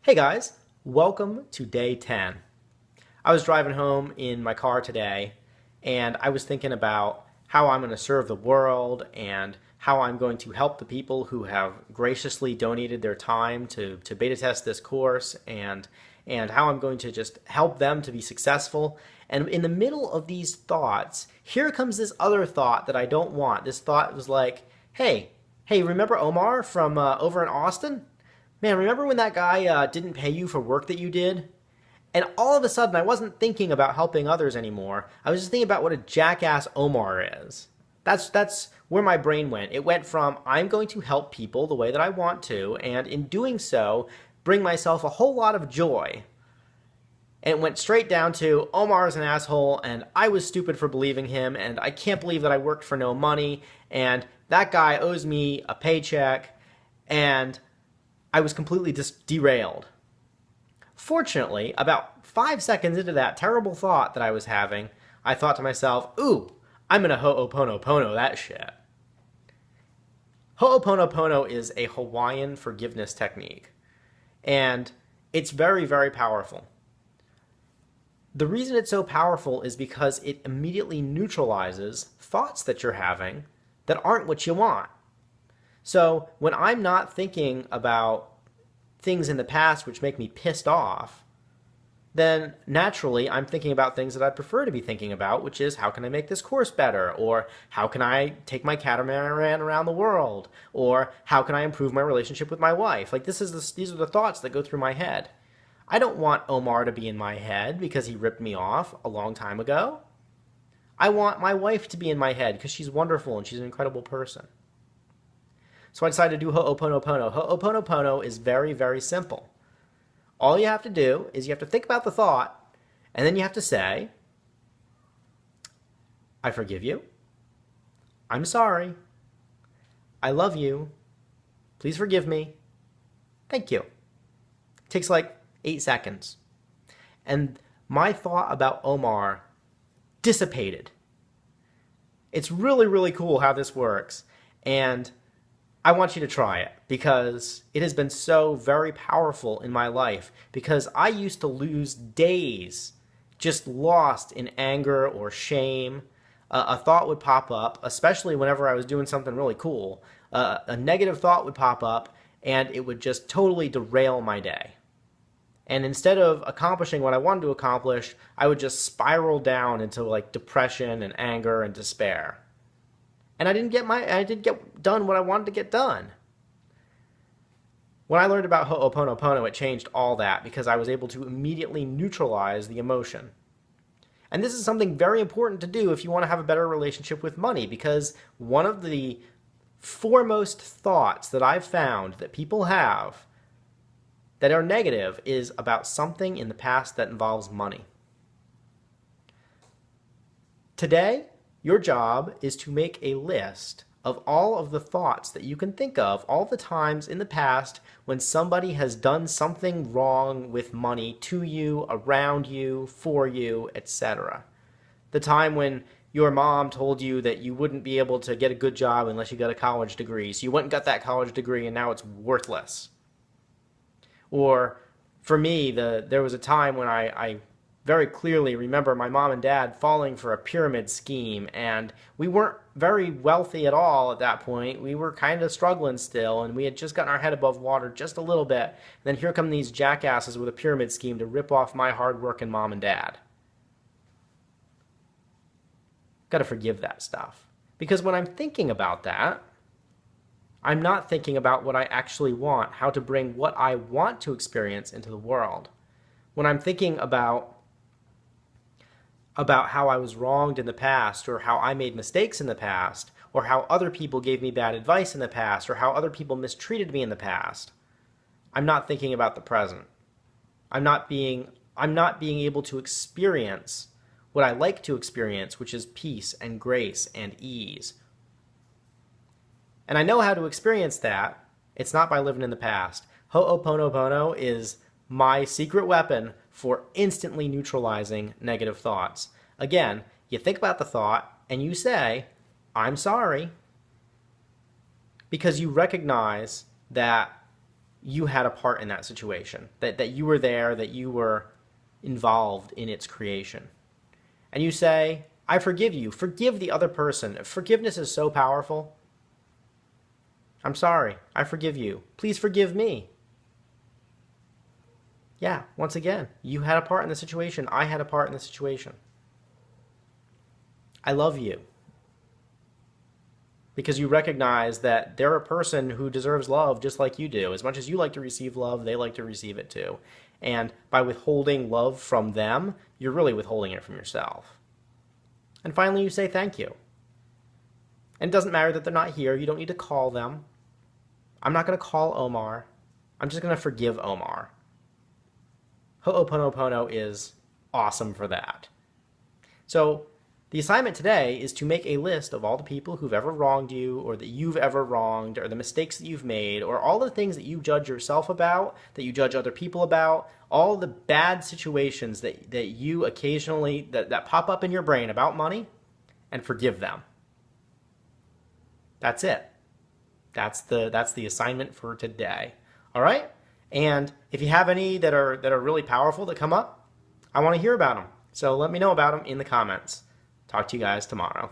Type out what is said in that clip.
Hey guys, welcome to day 10. I was driving home in my car today and I was thinking about how I'm going to serve the world and how I'm going to help the people who have graciously donated their time to beta test this course and how I'm going to just help them to be successful. And in the middle of these thoughts, here comes this other thought that I don't want. This thought was like, hey, remember Omar from over in Austin? Man, remember when that guy didn't pay you for work that you did? And all of a sudden, I wasn't thinking about helping others anymore. I was just thinking about what a jackass Omar is. That's where my brain went. It went from, I'm going to help people the way that I want to, and in doing so, bring myself a whole lot of joy. And it went straight down to, Omar is an asshole, and I was stupid for believing him, and I can't believe that I worked for no money, and that guy owes me a paycheck, and I was completely derailed. Fortunately, about 5 seconds into that terrible thought that I was having, I thought to myself, ooh, I'm gonna ho'oponopono that shit. Ho'oponopono is a Hawaiian forgiveness technique, and it's very, very powerful. The reason it's so powerful is because it immediately neutralizes thoughts that you're having that aren't what you want. So when I'm not thinking about things in the past which make me pissed off, then naturally I'm thinking about things that I'd prefer to be thinking about, which is how can I make this course better? Or how can I take my catamaran around the world? Or how can I improve my relationship with my wife? Like these are the thoughts that go through my head. I don't want Omar to be in my head because he ripped me off a long time ago. I want my wife to be in my head because she's wonderful and she's an incredible person. So I decided to do Ho'oponopono. Ho'oponopono is very, very simple. All you have to do is you have to think about the thought, and then you have to say, I forgive you. I'm sorry. I love you. Please forgive me. Thank you. It takes like 8 seconds. And my thought about Omar dissipated. It's really, really cool how this works. And I want you to try it because it has been so very powerful in my life, because I used to lose days just lost in anger or shame. A thought would pop up, especially whenever I was doing something really cool. A negative thought would pop up and it would just totally derail my day. And instead of accomplishing what I wanted to accomplish, I would just spiral down into like depression and anger and despair. And I didn't get done what I wanted to get done. When I learned about Ho'oponopono, it changed all that because I was able to immediately neutralize the emotion. And this is something very important to do if you want to have a better relationship with money, because one of the foremost thoughts that I've found that people have that are negative is about something in the past that involves money. Today, your job is to make a list of all of the thoughts that you can think of, all the times in the past when somebody has done something wrong with money to you, around you, for you, etc. The time when your mom told you that you wouldn't be able to get a good job unless you got a college degree, so you went and got that college degree and now it's worthless. Or for me, there was a time when I very clearly remember my mom and dad falling for a pyramid scheme, and we weren't very wealthy at all at that point. We were kind of struggling still, and we had just gotten our head above water just a little bit. And then here come these jackasses with a pyramid scheme to rip off my hard-working mom and dad. Got to forgive that stuff. Because when I'm thinking about that, I'm not thinking about what I actually want, how to bring what I want to experience into the world. When I'm thinking about how I was wronged in the past, or how I made mistakes in the past, or how other people gave me bad advice in the past, or how other people mistreated me in the past, I'm not thinking about the present. I'm not being able to experience what I like to experience, which is peace and grace and ease. And I know how to experience that. It's not by living in the past. Ho'oponopono is my secret weapon for instantly neutralizing negative thoughts. Again, you think about the thought and you say, I'm sorry, because you recognize that you had a part in that situation, that you were there, that you were involved in its creation. And you say, I forgive you. Forgive the other person. Forgiveness is so powerful. I'm sorry. I forgive you. Please forgive me. Yeah, once again, you had a part in the situation. I had a part in the situation. I love you. Because you recognize that they're a person who deserves love just like you do. As much as you like to receive love, they like to receive it too. And by withholding love from them, you're really withholding it from yourself. And finally, you say thank you. And it doesn't matter that they're not here. You don't need to call them. I'm not going to call Omar. I'm just going to forgive Omar. Ho'oponopono is awesome for that. So the assignment today is to make a list of all the people who've ever wronged you, or that you've ever wronged, or the mistakes that you've made, or all the things that you judge yourself about, that you judge other people about, all the bad situations that you occasionally, that pop up in your brain about money, and forgive them. That's it. That's the assignment for today. All right? And if you have any that are really powerful that come up, I want to hear about them. So let me know about them in the comments. Talk to you guys tomorrow.